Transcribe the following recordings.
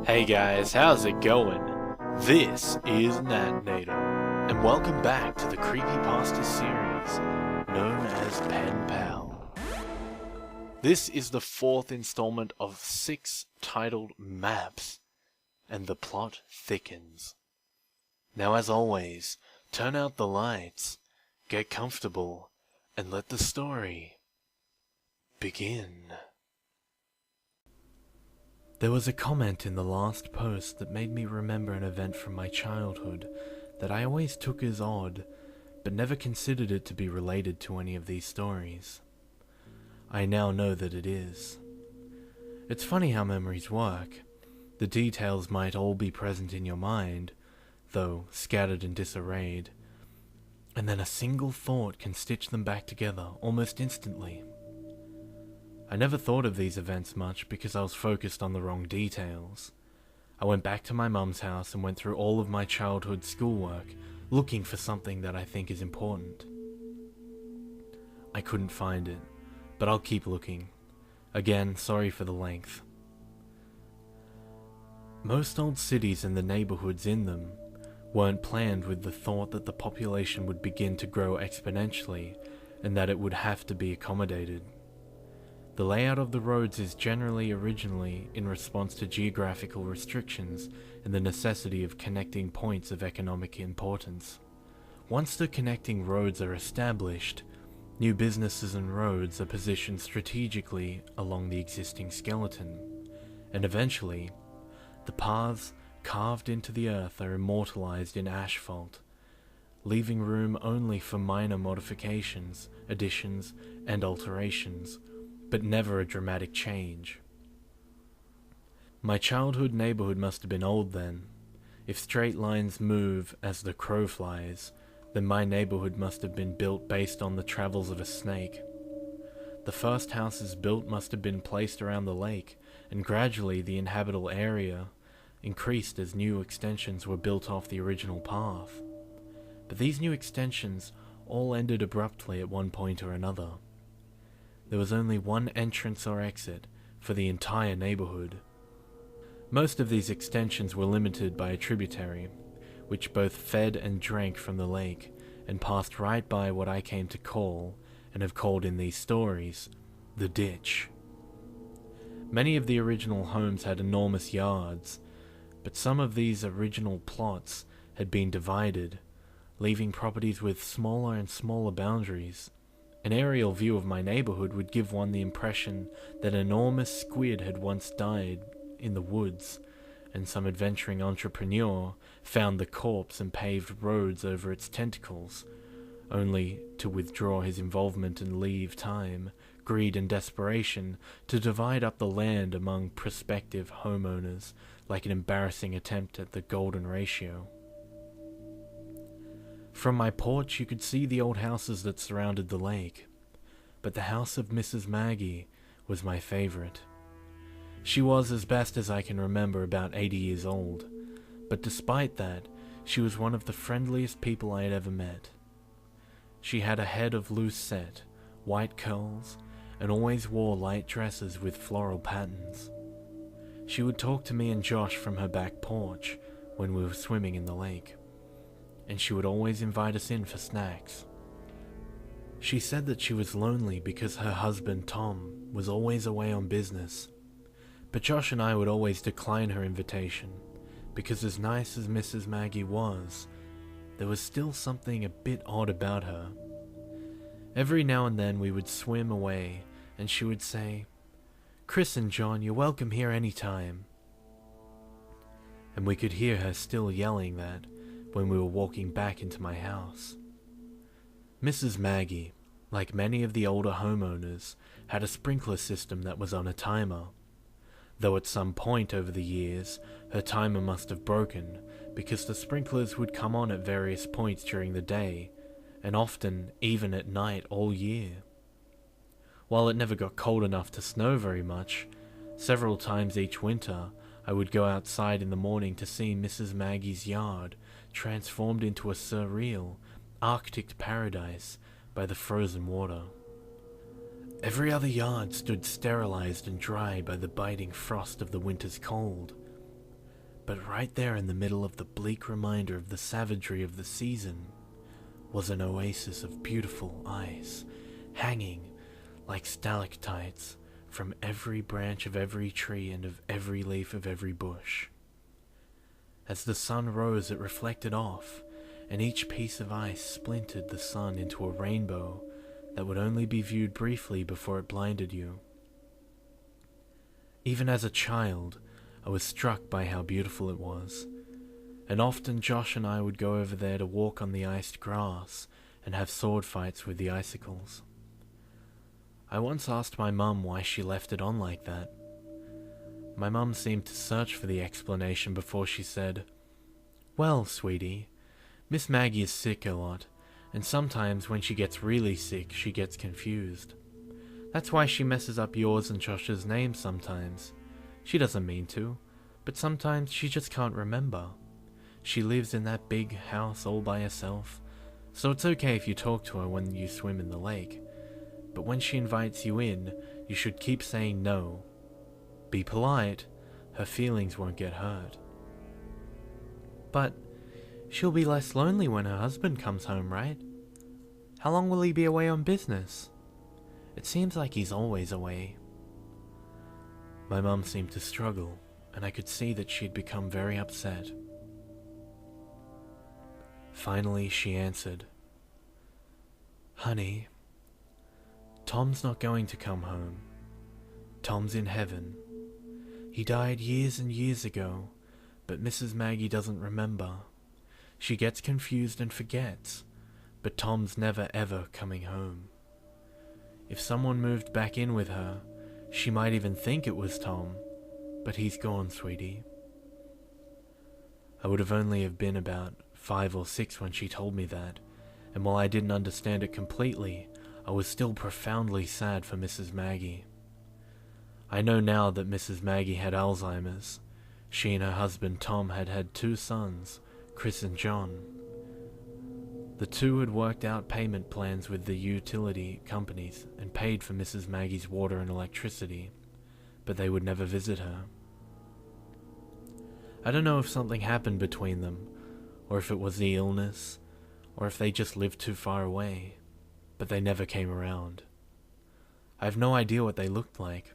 Hey guys, how's it going? This is Nat Nader, and welcome back to the Creepypasta series, known as PENPAL. This is the fourth installment of 6 titled maps, and the plot thickens. Now as always, turn out the lights, get comfortable, and let the story begin. There was a comment in the last post that made me remember an event from my childhood that I always took as odd, but never considered it to be related to any of these stories. I now know that it is. It's funny how memories work. The details might all be present in your mind, though scattered and disarrayed, and then a single thought can stitch them back together almost instantly. I never thought of these events much because I was focused on the wrong details. I went back to my mum's house and went through all of my childhood schoolwork, looking for something that I think is important. I couldn't find it, but I'll keep looking. Again, sorry for the length. Most old cities and the neighborhoods in them weren't planned with the thought that the population would begin to grow exponentially and that it would have to be accommodated. The layout of the roads is generally originally in response to geographical restrictions and the necessity of connecting points of economic importance. Once the connecting roads are established, new businesses and roads are positioned strategically along the existing skeleton, and eventually, the paths carved into the earth are immortalized in asphalt, leaving room only for minor modifications, additions, and alterations, but never a dramatic change. My childhood neighborhood must have been old then. If straight lines move as the crow flies, then my neighborhood must have been built based on the travels of a snake. The first houses built must have been placed around the lake, and gradually the inhabitable area increased as new extensions were built off the original path. But these new extensions all ended abruptly at one point or another. There was only one entrance or exit for the entire neighborhood. Most of these extensions were limited by a tributary, which both fed and drank from the lake, and passed right by what I came to call, and have called in these stories, the ditch. Many of the original homes had enormous yards, but some of these original plots had been divided, leaving properties with smaller and smaller boundaries. An aerial view of my neighborhood would give one the impression that an enormous squid had once died in the woods, and some adventuring entrepreneur found the corpse and paved roads over its tentacles, only to withdraw his involvement and leave time, greed and desperation to divide up the land among prospective homeowners like an embarrassing attempt at the golden ratio. From my porch you could see the old houses that surrounded the lake, but the house of Mrs. Maggie was my favorite. She was, as best as I can remember, about 80 years old, but despite that, she was one of the friendliest people I had ever met. She had a head of loose set, white curls, and always wore light dresses with floral patterns. She would talk to me and Josh from her back porch when we were swimming in the lake, and she would always invite us in for snacks. She said that she was lonely because her husband Tom was always away on business, but Josh and I would always decline her invitation because as nice as Mrs. Maggie was, there was still something a bit odd about her. Every now and then we would swim away and she would say, "Chris and John, you're welcome here anytime." And we could hear her still yelling that when we were walking back into my house. Mrs. Maggie, like many of the older homeowners, had a sprinkler system that was on a timer, though at some point over the years her timer must have broken because the sprinklers would come on at various points during the day, and often even at night all year. While it never got cold enough to snow very much, several times each winter I would go outside in the morning to see Mrs. Maggie's yard transformed into a surreal, Arctic paradise by the frozen water. Every other yard stood sterilized and dry by the biting frost of the winter's cold, But right there in the middle of the bleak reminder of the savagery of the season was an oasis of beautiful ice, hanging like stalactites from every branch of every tree and of every leaf of every bush. As the sun rose, it reflected off, and each piece of ice splintered the sun into a rainbow that would only be viewed briefly before it blinded you. Even as a child, I was struck by how beautiful it was, and often Josh and I would go over there to walk on the iced grass and have sword fights with the icicles. I once asked my mum why she left it on like that. My mum seemed to search for the explanation before she said, "Well, sweetie, Miss Maggie is sick a lot, and sometimes when she gets really sick, she gets confused. That's why she messes up yours and Josh's names sometimes. She doesn't mean to, but sometimes she just can't remember. She lives in that big house all by herself, so it's okay if you talk to her when you swim in the lake. But when she invites you in, you should keep saying no. Be polite, her feelings won't get hurt." "But she'll be less lonely when her husband comes home, right? How long will he be away on business? It seems like he's always away." My mum seemed to struggle, and I could see that she'd become very upset. Finally, she answered, "Honey, Tom's not going to come home. Tom's in heaven. He died years and years ago, but Mrs. Maggie doesn't remember. She gets confused and forgets, but Tom's never ever coming home. If someone moved back in with her, she might even think it was Tom, but he's gone, sweetie." I would have only have been about 5 or 6 when she told me that, and while I didn't understand it completely, I was still profoundly sad for Mrs. Maggie. I know now that Mrs. Maggie had Alzheimer's. She and her husband Tom had had 2 sons, Chris and John. The two had worked out payment plans with the utility companies and paid for Mrs. Maggie's water and electricity, but they would never visit her. I don't know if something happened between them, or if it was the illness, or if they just lived too far away, but they never came around. I have no idea what they looked like,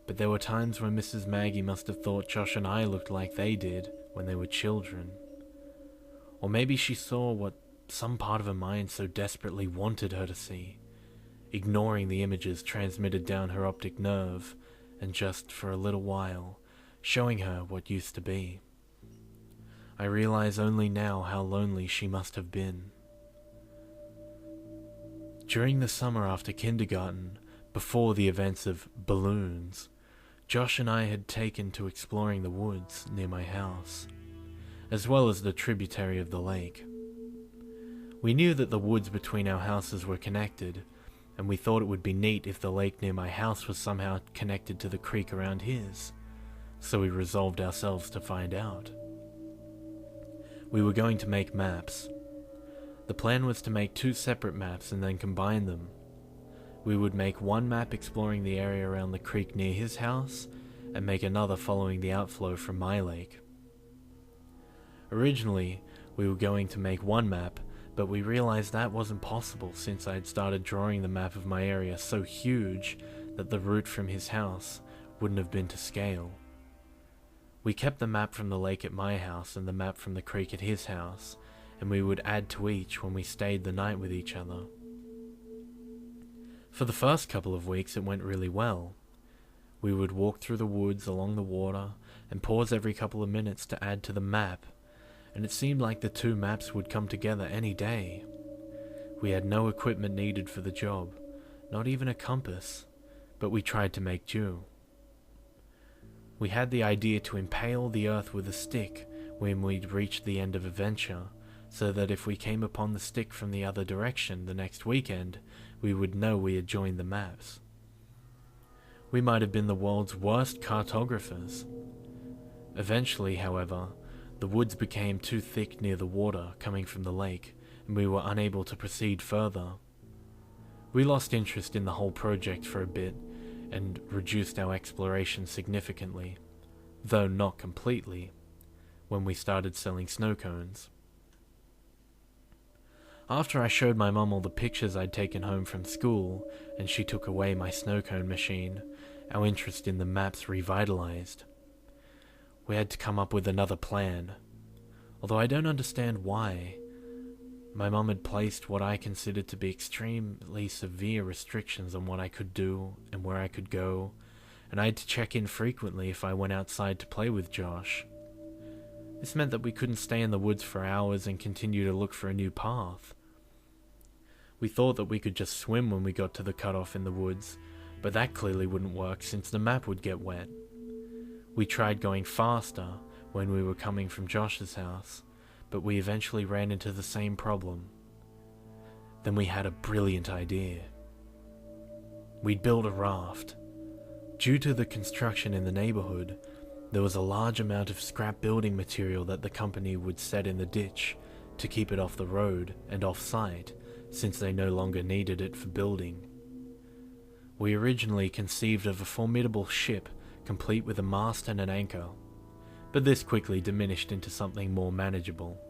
but there were times when Mrs. Maggie must have thought Josh and I looked like they did when they were children. Or maybe she saw what some part of her mind so desperately wanted her to see, ignoring the images transmitted down her optic nerve, and just for a little while, showing her what used to be. I realize only now how lonely she must have been. During the summer after kindergarten, before the events of balloons, Josh and I had taken to exploring the woods near my house, as well as the tributary of the lake. We knew that the woods between our houses were connected, and we thought it would be neat if the lake near my house was somehow connected to the creek around his, so we resolved ourselves to find out. We were going to make maps. The plan was to make 2 separate maps and then combine them. We would make one map exploring the area around the creek near his house, and make another following the outflow from my lake. Originally, we were going to make one map, but we realized that wasn't possible since I had started drawing the map of my area so huge that the route from his house wouldn't have been to scale. We kept the map from the lake at my house and the map from the creek at his house, and we would add to each when we stayed the night with each other. For the first couple of weeks it went really well. We would walk through the woods along the water and pause every couple of minutes to add to the map, and it seemed like the 2 maps would come together any day. We had no equipment needed for the job, not even a compass, but we tried to make do. We had the idea to impale the earth with a stick when we'd reached the end of a venture, so that if we came upon the stick from the other direction the next weekend, we would know we had joined the maps. We might have been the world's worst cartographers. Eventually, however, the woods became too thick near the water coming from the lake, and we were unable to proceed further. We lost interest in the whole project for a bit, and reduced our exploration significantly, though not completely, when we started selling snow cones. After I showed my mum all the pictures I'd taken home from school, and she took away my snow cone machine, our interest in the maps revitalized. We had to come up with another plan, although I don't understand why. My mum had placed what I considered to be extremely severe restrictions on what I could do and where I could go, and I had to check in frequently if I went outside to play with Josh. This meant that we couldn't stay in the woods for hours and continue to look for a new path. We thought that we could just swim when we got to the cutoff in the woods, but that clearly wouldn't work since the map would get wet. We tried going faster when we were coming from Josh's house, but we eventually ran into the same problem. Then we had a brilliant idea. We'd build a raft. Due to the construction in the neighborhood, there was a large amount of scrap building material that the company would set in the ditch to keep it off the road and off-site, since they no longer needed it for building. We originally conceived of a formidable ship complete with a mast and an anchor, but this quickly diminished into something more manageable.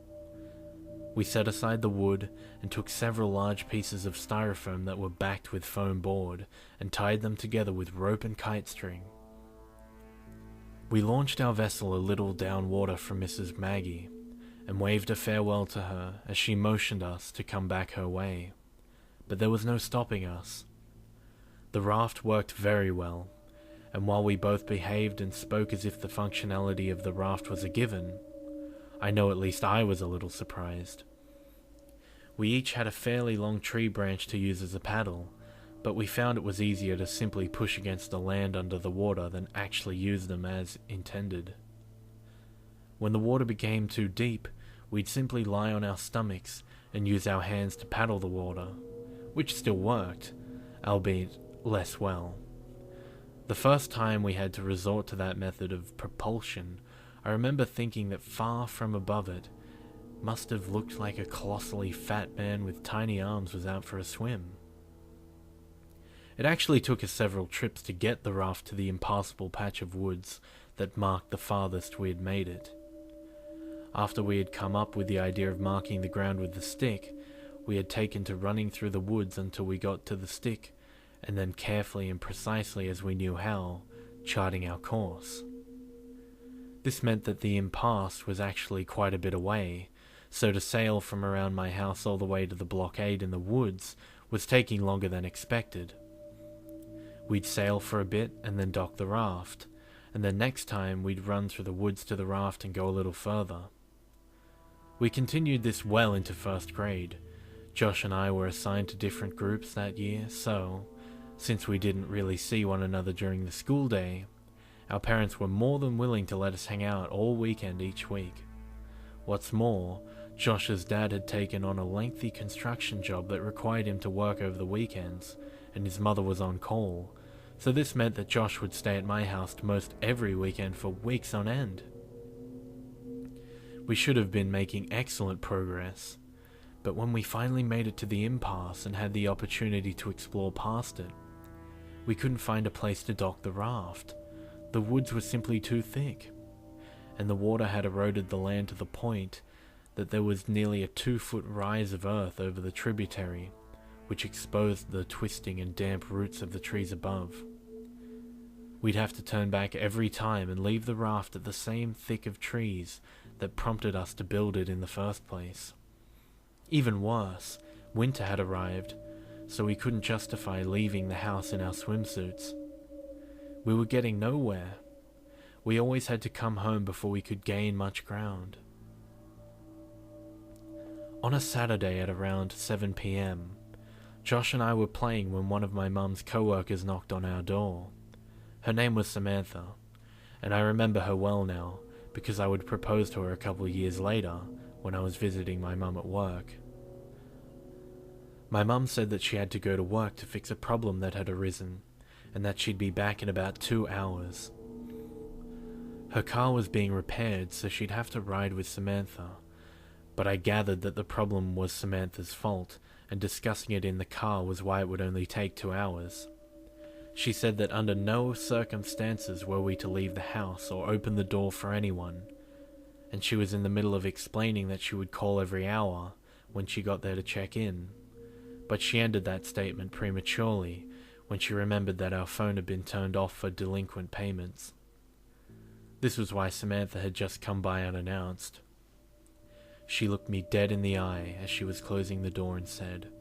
We set aside the wood and took several large pieces of styrofoam that were backed with foam board and tied them together with rope and kite string. We launched our vessel a little downwater from Mrs. Maggie and waved a farewell to her as she motioned us to come back her way, but there was no stopping us. The raft worked very well, and while we both behaved and spoke as if the functionality of the raft was a given, I know at least I was a little surprised. We each had a fairly long tree branch to use as a paddle, but we found it was easier to simply push against the land under the water than actually use them as intended. When the water became too deep, we'd simply lie on our stomachs and use our hands to paddle the water, which still worked, albeit less well. The first time we had to resort to that method of propulsion, I remember thinking that far from above it must have looked like a colossally fat man with tiny arms was out for a swim. It actually took us several trips to get the raft to the impassable patch of woods that marked the farthest we had made it. After we had come up with the idea of marking the ground with the stick, we had taken to running through the woods until we got to the stick, and then carefully and precisely as we knew how, charting our course. This meant that the impasse was actually quite a bit away, so to sail from around my house all the way to the blockade in the woods was taking longer than expected. We'd sail for a bit and then dock the raft, and then next time we'd run through the woods to the raft and go a little further. We continued this well into first grade. Josh and I were assigned to different groups that year, so, since we didn't really see one another during the school day, our parents were more than willing to let us hang out all weekend each week. What's more, Josh's dad had taken on a lengthy construction job that required him to work over the weekends, and his mother was on call, so this meant that Josh would stay at my house most every weekend for weeks on end. We should have been making excellent progress, but when we finally made it to the impasse and had the opportunity to explore past it, we couldn't find a place to dock the raft. The woods were simply too thick, and the water had eroded the land to the point that there was nearly a 2-foot rise of earth over the tributary, which exposed the twisting and damp roots of the trees above. We'd have to turn back every time and leave the raft at the same thick of trees that prompted us to build it in the first place. Even worse, winter had arrived, so we couldn't justify leaving the house in our swimsuits. We were getting nowhere. We always had to come home before we could gain much ground. On a Saturday at around 7 p.m, Josh and I were playing when one of my mum's co-workers knocked on our door. Her name was Samantha, and I remember her well now, because I would propose to her a couple of years later when I was visiting my mum at work. My mum said that she had to go to work to fix a problem that had arisen, and that she'd be back in about 2 hours. Her car was being repaired, so she'd have to ride with Samantha, but I gathered that the problem was Samantha's fault, and discussing it in the car was why it would only take 2 hours. She said that under no circumstances were we to leave the house or open the door for anyone, and she was in the middle of explaining that she would call every hour when she got there to check in. But she ended that statement prematurely when she remembered that our phone had been turned off for delinquent payments. This was why Samantha had just come by unannounced. She looked me dead in the eye as she was closing the door and said,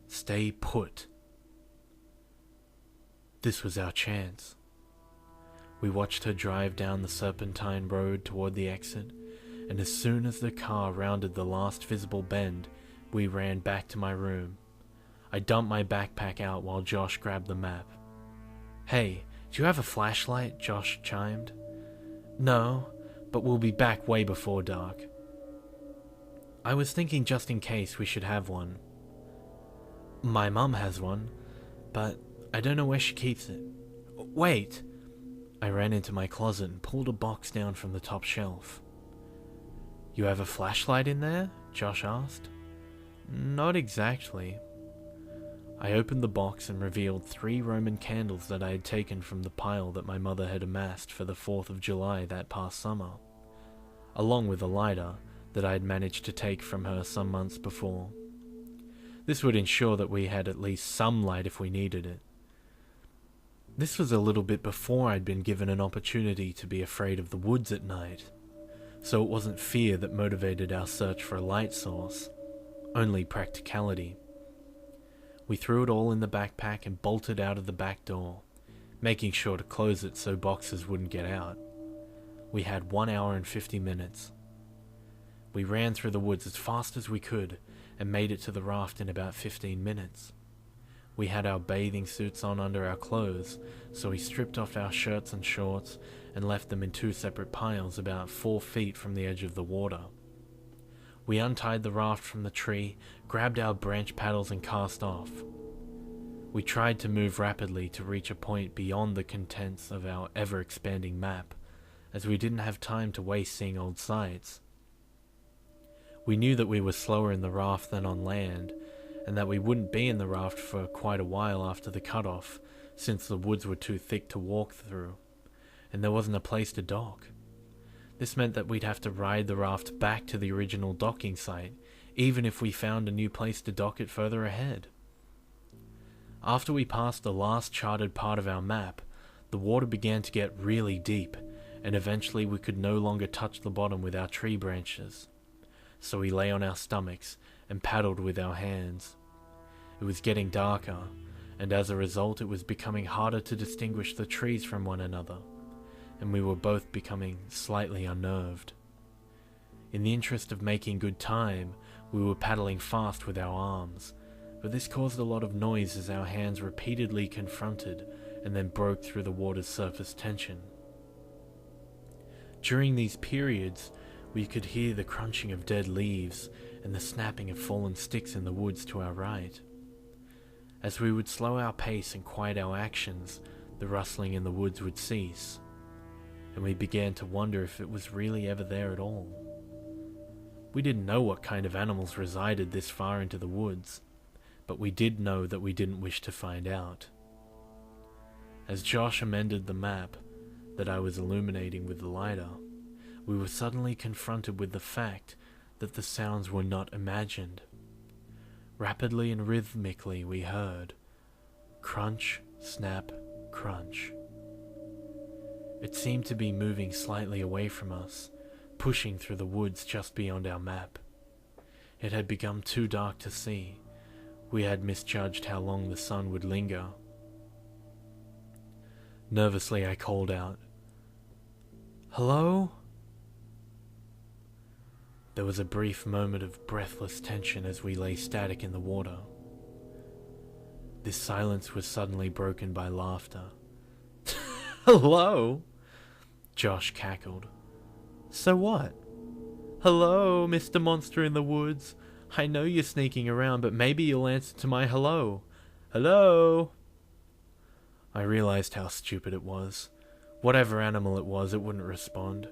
"Stay put." This was our chance. We watched her drive down the serpentine road toward the exit, and as soon as the car rounded the last visible bend, we ran back to my room. I dumped my backpack out while Josh grabbed the map. "Hey, do you have a flashlight?" Josh chimed. "No, but we'll be back way before dark." I was thinking just in case we should have one. "My mum has one, but I don't know where she keeps it." "Wait!" I ran into my closet and pulled a box down from the top shelf. "You have a flashlight in there?" Josh asked. "Not exactly." I opened the box and revealed 3 Roman candles that I had taken from the pile that my mother had amassed for the 4th of July that past summer, along with a lighter that I had managed to take from her some months before. This would ensure that we had at least some light if we needed it. This was a little bit before I'd been given an opportunity to be afraid of the woods at night, so it wasn't fear that motivated our search for a light source, only practicality. We threw it all in the backpack and bolted out of the back door, making sure to close it so boxes wouldn't get out. We had 1 hour and 50 minutes. We ran through the woods as fast as we could and made it to the raft in about 15 minutes. We had our bathing suits on under our clothes, so we stripped off our shirts and shorts and left them in 2 separate piles about 4 feet from the edge of the water. We untied the raft from the tree, grabbed our branch paddles and cast off. We tried to move rapidly to reach a point beyond the contents of our ever-expanding map, as we didn't have time to waste seeing old sights. We knew that we were slower in the raft than on land, and that we wouldn't be in the raft for quite a while after the cutoff, since the woods were too thick to walk through, and there wasn't a place to dock. This meant that we'd have to ride the raft back to the original docking site, even if we found a new place to dock it further ahead. After we passed the last charted part of our map, the water began to get really deep, and eventually we could no longer touch the bottom with our tree branches. So we lay on our stomachs and paddled with our hands. It was getting darker, and as a result it was becoming harder to distinguish the trees from one another, and we were both becoming slightly unnerved. In the interest of making good time, we were paddling fast with our arms, but this caused a lot of noise as our hands repeatedly confronted and then broke through the water's surface tension. During these periods, we could hear the crunching of dead leaves and the snapping of fallen sticks in the woods to our right. As we would slow our pace and quiet our actions, the rustling in the woods would cease, and we began to wonder if it was really ever there at all. We didn't know what kind of animals resided this far into the woods, but we did know that we didn't wish to find out. As Josh amended the map that I was illuminating with the lighter, we were suddenly confronted with the fact that the sounds were not imagined. Rapidly and rhythmically we heard crunch, snap, crunch. It seemed to be moving slightly away from us, pushing through the woods just beyond our map. It had become too dark to see. We had misjudged how long the sun would linger. Nervously I called out, "Hello?" There was a brief moment of breathless tension as we lay static in the water. This silence was suddenly broken by laughter. "Hello?" Josh cackled. "So what? Hello, Mr. Monster in the Woods. I know you're sneaking around, but maybe you'll answer to my hello. Hello?" I realized how stupid it was. Whatever animal it was, it wouldn't respond.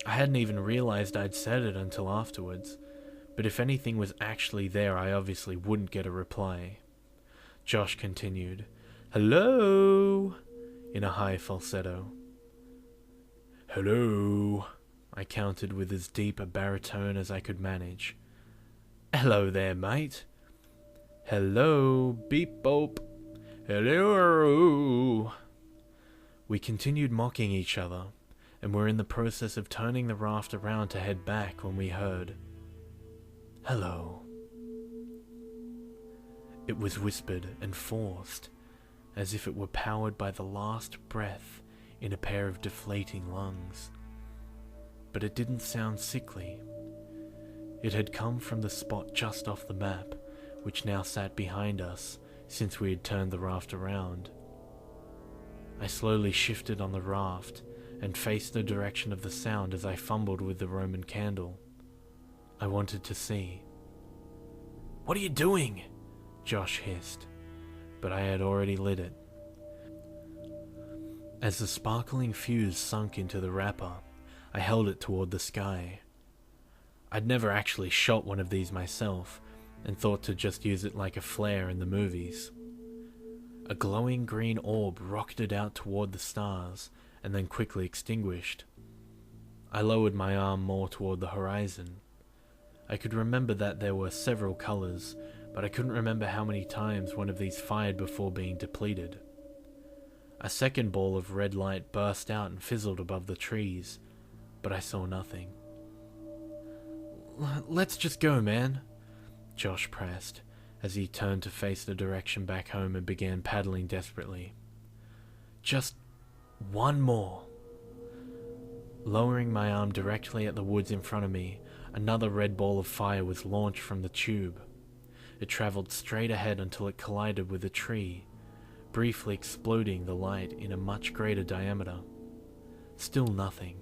I hadn't even realized I'd said it until afterwards, but if anything was actually there, I obviously wouldn't get a reply. Josh continued, "Hello?" in a high falsetto. "Hello?" I I countered with as deep a baritone as I could manage. "Hello there, mate." "Hello, beep boop." "Hello." We continued mocking each other, and were in the process of turning the raft around to head back when we heard, "Hello." It was whispered and forced, as if it were powered by the last breath in a pair of deflating lungs. But it didn't sound sickly. It had come from the spot just off the map, which now sat behind us since we had turned the raft around. I slowly shifted on the raft and faced the direction of the sound as I fumbled with the Roman candle. I wanted to see. "What are you doing?" Josh hissed, but I had already lit it. As the sparkling fuse sunk into the wrapper, I held it toward the sky. I'd never actually shot one of these myself, and thought to just use it like a flare in the movies. A glowing green orb rocketed out toward the stars, and then quickly extinguished. I lowered my arm more toward the horizon. I could remember that there were several colors, but I couldn't remember how many times one of these fired before being depleted. A second ball of red light burst out and fizzled above the trees, but I saw nothing. "Let's just go, man," Josh pressed, as he turned to face the direction back home and began paddling desperately. "Just one more." Lowering my arm directly at the woods in front of me, another red ball of fire was launched from the tube. It traveled straight ahead until it collided with a tree, briefly exploding the light in a much greater diameter. Still nothing.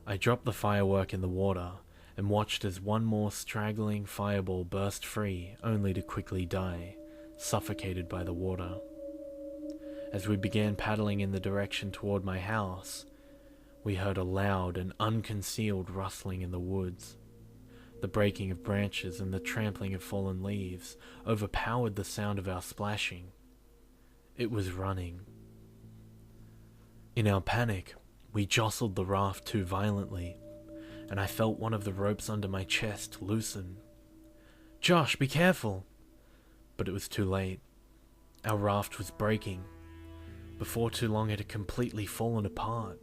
I dropped the firework in the water and watched as one more straggling fireball burst free, only to quickly die, suffocated by the water. As we began paddling in the direction toward my house, we heard a loud and unconcealed rustling in the woods. The breaking of branches and the trampling of fallen leaves overpowered the sound of our splashing. It was running. In our panic, we jostled the raft too violently, and I felt one of the ropes under my chest loosen. "Josh, be careful!" But it was too late. Our raft was breaking. Before too long it had completely fallen apart.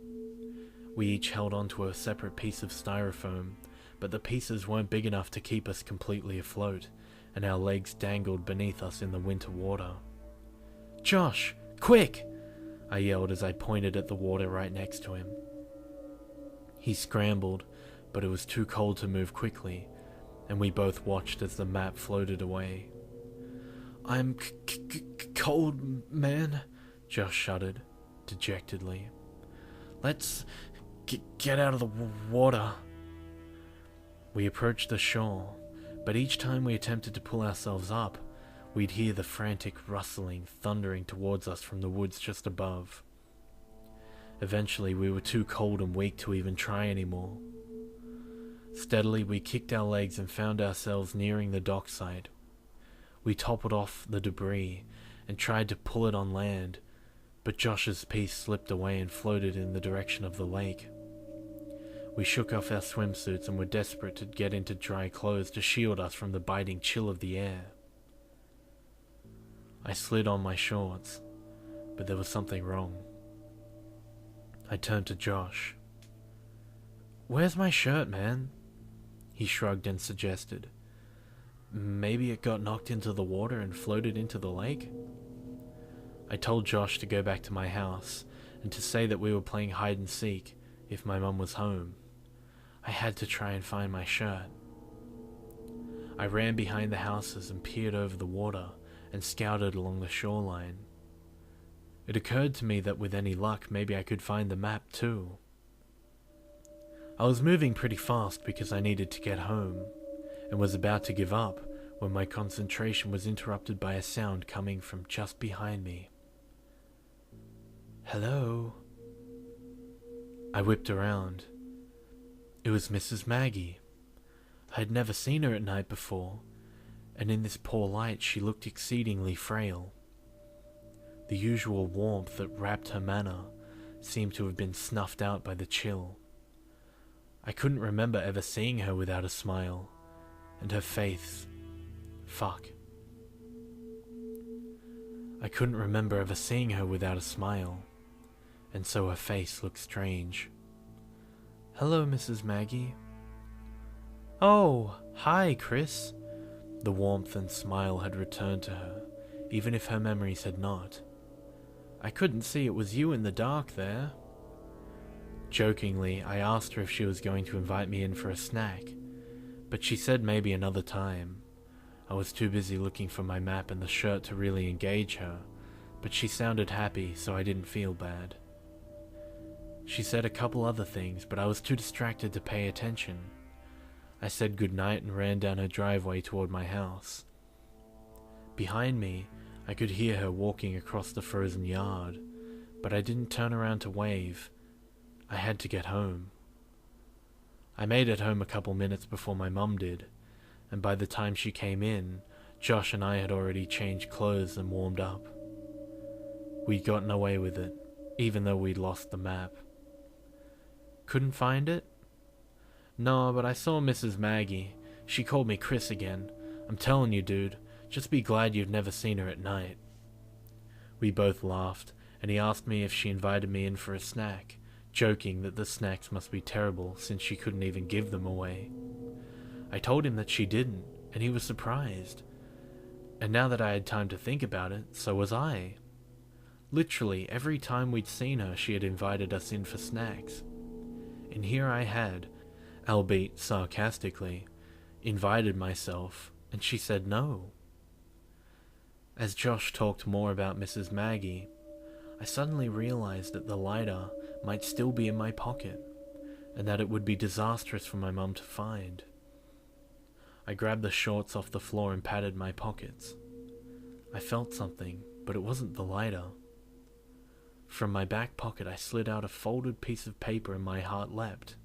We each held onto a separate piece of styrofoam, but the pieces weren't big enough to keep us completely afloat, and our legs dangled beneath us in the winter water. "Josh, quick!" I yelled as I pointed at the water right next to him. He scrambled, but it was too cold to move quickly, and we both watched as the map floated away. "I'm cold, man," Josh shuddered, dejectedly. "Let's get out of the water." We approached the shore, but each time we attempted to pull ourselves up, we'd hear the frantic rustling thundering towards us from the woods just above. Eventually, we were too cold and weak to even try anymore. Steadily, we kicked our legs and found ourselves nearing the dock site. We toppled off the debris and tried to pull it on land, but Josh's piece slipped away and floated in the direction of the lake. We shook off our swimsuits and were desperate to get into dry clothes to shield us from the biting chill of the air. I slid on my shorts, but there was something wrong. I turned to Josh. "Where's my shirt, man?" He shrugged and suggested, "Maybe it got knocked into the water and floated into the lake?" I told Josh to go back to my house and to say that we were playing hide and seek if my mum was home. I had to try and find my shirt. I ran behind the houses and peered over the water and scouted along the shoreline. It occurred to me that with any luck, maybe I could find the map too. I was moving pretty fast because I needed to get home, and was about to give up when my concentration was interrupted by a sound coming from just behind me. "Hello?" I whipped around. It was Mrs. Maggie. I had never seen her at night before, and in this poor light she looked exceedingly frail. The usual warmth that wrapped her manner seemed to have been snuffed out by the chill. I couldn't remember ever seeing her without a smile, and her face... Fuck. I couldn't remember ever seeing her without a smile, and so her face looked strange. "Hello, Mrs. Maggie." "Oh, hi, Chris." The warmth and smile had returned to her, even if her memories had not. "I couldn't see it was you in the dark there." Jokingly, I asked her if she was going to invite me in for a snack, but she said maybe another time. I was too busy looking for my map and the shirt to really engage her, but she sounded happy, so I didn't feel bad. She said a couple other things, but I was too distracted to pay attention. I said goodnight and ran down her driveway toward my house. Behind me, I could hear her walking across the frozen yard, but I didn't turn around to wave. I had to get home. I made it home a couple minutes before my mum did, and by the time she came in, Josh and I had already changed clothes and warmed up. We'd gotten away with it, even though we'd lost the map. "Couldn't find it?" "No, but I saw Mrs. Maggie. She called me Chris again. I'm telling you, dude, just be glad you've never seen her at night." We both laughed, and he asked me if she invited me in for a snack, joking that the snacks must be terrible since she couldn't even give them away. I told him that she didn't, and he was surprised. And now that I had time to think about it, so was I. Literally, every time we'd seen her, she had invited us in for snacks. And here I had, albeit sarcastically, invited myself, and she said no. As Josh talked more about Mrs. Maggie, I suddenly realized that the lighter might still be in my pocket, and that it would be disastrous for my mum to find. I grabbed the shorts off the floor and patted my pockets. I felt something, but it wasn't the lighter. From my back pocket I slid out a folded piece of paper and my heart leapt.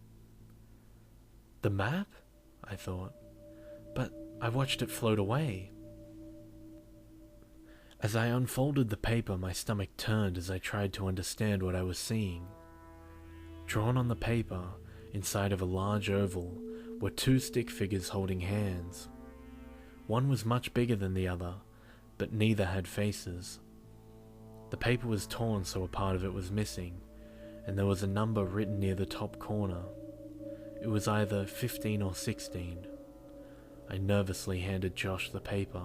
The map? I thought. But I watched it float away. As I unfolded the paper, my stomach turned as I tried to understand what I was seeing. Drawn on the paper, inside of a large oval, were two stick figures holding hands. One was much bigger than the other, but neither had faces. The paper was torn, so a part of it was missing, and there was a number written near the top corner. It was either 15 or 16. I nervously handed Josh the paper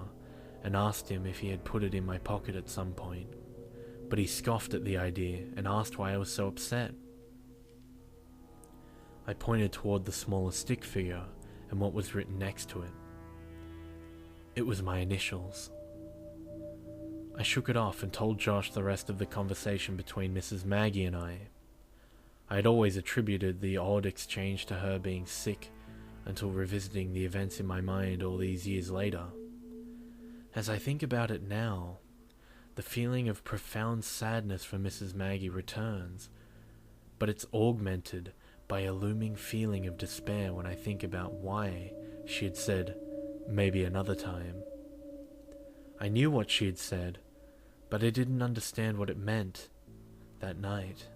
and asked him if he had put it in my pocket at some point, but he scoffed at the idea and asked why I was so upset. I pointed toward the smaller stick figure and what was written next to it. It was my initials. I shook it off and told Josh the rest of the conversation between Mrs. Maggie and I. I had always attributed the odd exchange to her being sick until revisiting the events in my mind all these years later. As I think about it now, the feeling of profound sadness for Mrs. Maggie returns, but it's augmented by a looming feeling of despair when I think about why she had said, "maybe another time." I knew what she had said, but I didn't understand what it meant that night.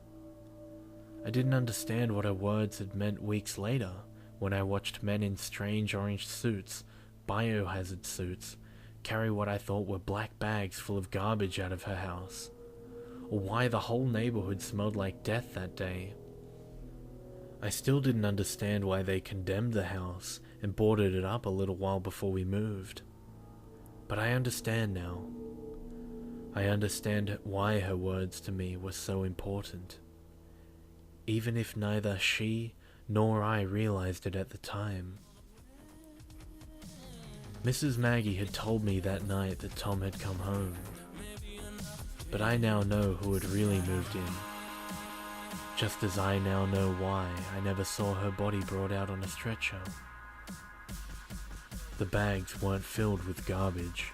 I didn't understand what her words had meant weeks later when I watched men in strange orange suits, biohazard suits, carry what I thought were black bags full of garbage out of her house, or why the whole neighborhood smelled like death that day. I still didn't understand why they condemned the house and boarded it up a little while before we moved. But I understand now. I understand why her words to me were so important, even if neither she nor I realized it at the time. Mrs. Maggie had told me that night that Tom had come home, but I now know who had really moved in, just as I now know why I never saw her body brought out on a stretcher. The bags weren't filled with garbage.